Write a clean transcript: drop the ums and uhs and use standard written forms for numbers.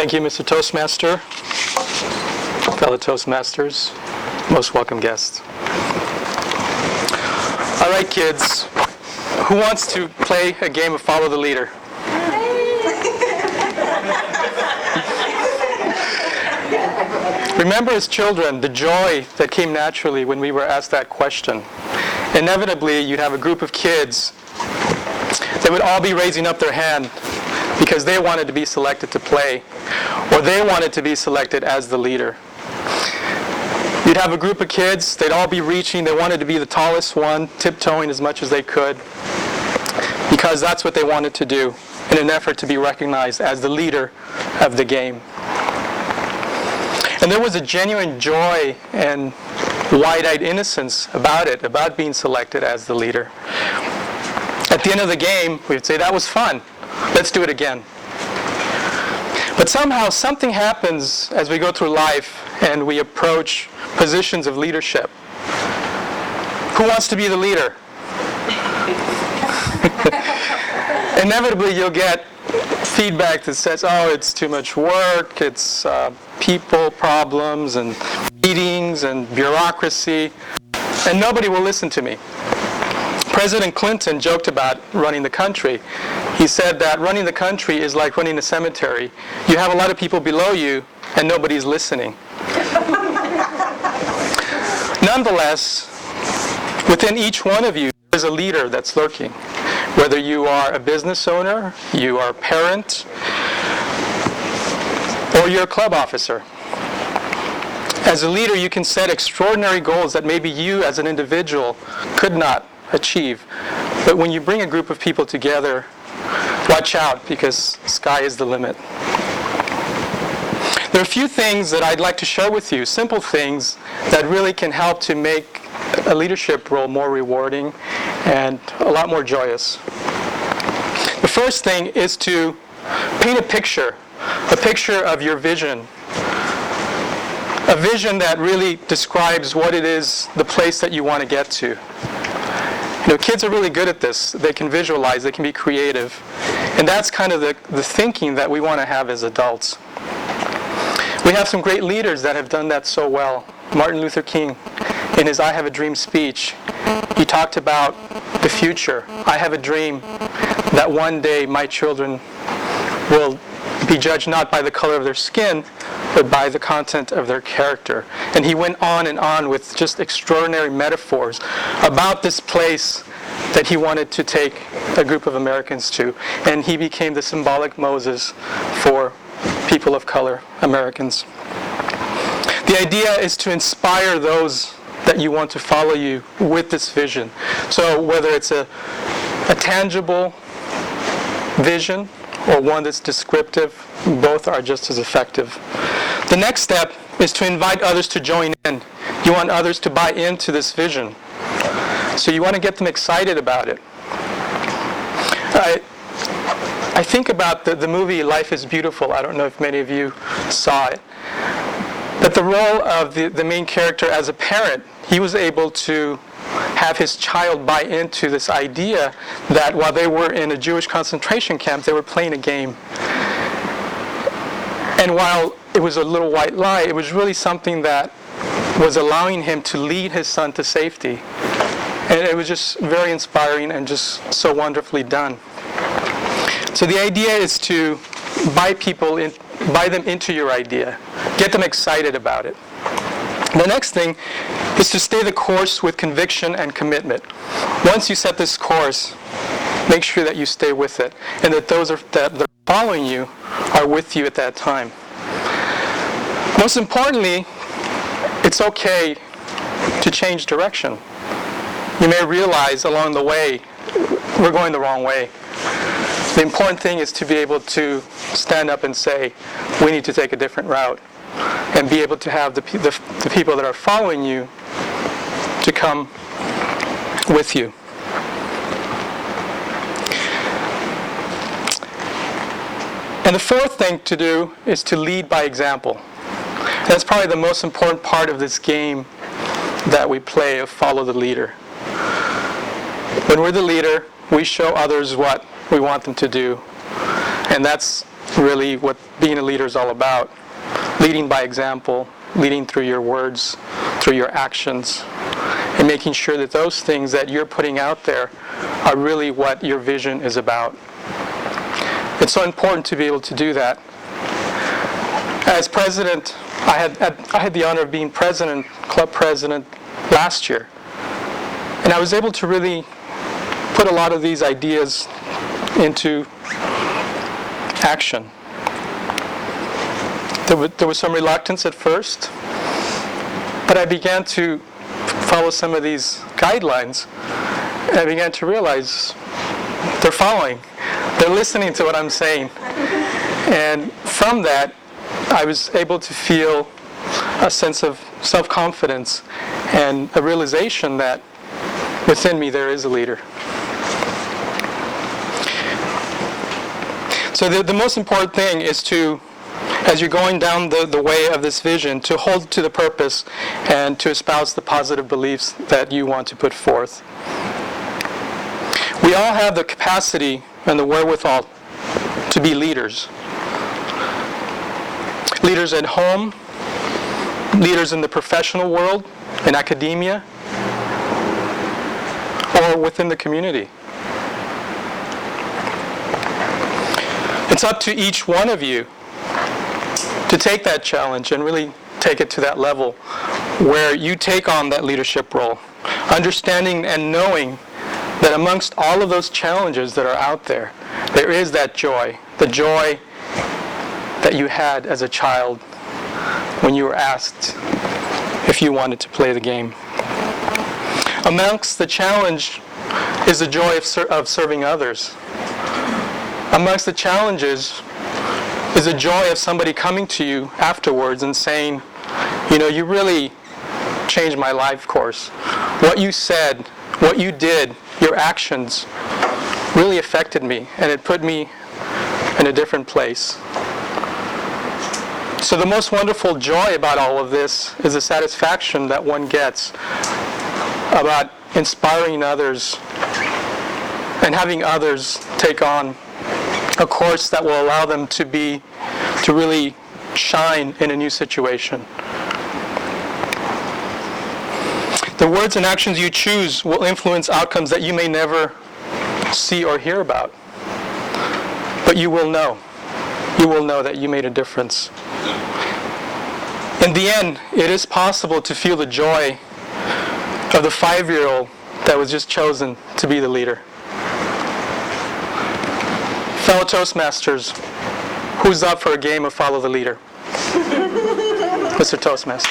Thank you, Mr. Toastmaster, fellow Toastmasters, most welcome guests. All right, kids, who wants to play a game of Follow the Leader? Remember as children the joy that came naturally when we were asked that question. Inevitably, you'd have a group of kids that would all be raising up their hand because they wanted to be selected to play, or they wanted to be selected as the leader. You'd have a group of kids, they'd all be reaching, they wanted to be the tallest one, tiptoeing as much as they could, because that's what they wanted to do in an effort to be recognized as the leader of the game. And there was a genuine joy and wide-eyed innocence about it, about being selected as the leader. At the end of the game, we'd say, that was fun. Let's do it again. But somehow something happens as we go through life and we approach positions of leadership. Who wants to be the leader? Inevitably, you'll get feedback that says, oh, it's too much work, it's people problems and meetings and bureaucracy, and nobody will listen to me. President Clinton joked about running the country. He said that running the country is like running a cemetery. You have a lot of people below you, and nobody's listening. Nonetheless, within each one of you, there's a leader that's lurking. Whether you are a business owner, you are a parent, or you're a club officer. As a leader, you can set extraordinary goals that maybe you as an individual could not achieve. But when you bring a group of people together, watch out, because sky is the limit. There are a few things that I'd like to share with you, simple things that really can help to make a leadership role more rewarding and a lot more joyous. The first thing is to paint a picture of your vision. A vision that really describes what it is, the place that you want to get to. You know, kids are really good at this. They can visualize, they can be creative. And that's kind of the thinking that we want to have as adults. We have some great leaders that have done that so well. Martin Luther King, in his I Have a Dream speech, he talked about the future. I have a dream that one day my children will be judged not by the color of their skin, but by the content of their character. And he went on and on with just extraordinary metaphors about this place that he wanted to take a group of Americans to. And he became the symbolic Moses for people of color, Americans. The idea is to inspire those that you want to follow you with this vision. So whether it's a tangible vision or one that's descriptive, both are just as effective. The next step is to invite others to join in. You want others to buy into this vision. So you want to get them excited about it. I think about the movie Life is Beautiful. I don't know if many of you saw it. But the role of the main character as a parent, he was able to have his child buy into this idea that while they were in a Jewish concentration camp, they were playing a game. And while it was a little white lie, it was really something that was allowing him to lead his son to safety. And it was just very inspiring and just so wonderfully done. So the idea is to buy them into your idea. Get them excited about it. The next thing is to stay the course with conviction and commitment. Once you set this course, make sure that you stay with it and that those that are following you are with you at that time. Most importantly, it's okay to change direction. You may realize along the way, we're going the wrong way. The important thing is to be able to stand up and say, we need to take a different route, and be able to have the people that are following you to come with you. And the fourth thing to do is to lead by example. That's probably the most important part of this game that we play of follow the leader. When we're the leader, we show others what we want them to do. And that's really what being a leader is all about. Leading by example, leading through your words, through your actions, and making sure that those things that you're putting out there are really what your vision is about. It's so important to be able to do that. As president, I had the honor of being president, club president last year. And I was able to really put a lot of these ideas into action. There was some reluctance at first, but I began to follow some of these guidelines, and I began to realize they're following. They're listening to what I'm saying. And from that, I was able to feel a sense of self-confidence and a realization that within me there is a leader. So the most important thing is to, as you're going down the way of this vision, to hold to the purpose and to espouse the positive beliefs that you want to put forth. We all have the capacity and the wherewithal to be leaders. Leaders at home, leaders in the professional world, in academia, or within the community. It's up to each one of you to take that challenge and really take it to that level where you take on that leadership role, understanding and knowing that amongst all of those challenges that are out there, there is that joy, the joy that you had as a child when you were asked if you wanted to play the game. Amongst the challenge is the joy of serving others. Amongst the challenges is the joy of somebody coming to you afterwards and saying, you know, you really changed my life course. What you said, what you did, your actions really affected me, and it put me in a different place. So the most wonderful joy about all of this is the satisfaction that one gets about inspiring others and having others take on a course that will allow them to really shine in a new situation. The words and actions you choose will influence outcomes that you may never see or hear about. But you will know. You will know that you made a difference. In the end, it is possible to feel the joy of the 5-year-old that was just chosen to be the leader. Fellow Toastmasters, who's up for a game of Follow the Leader? Mr. Toastmaster.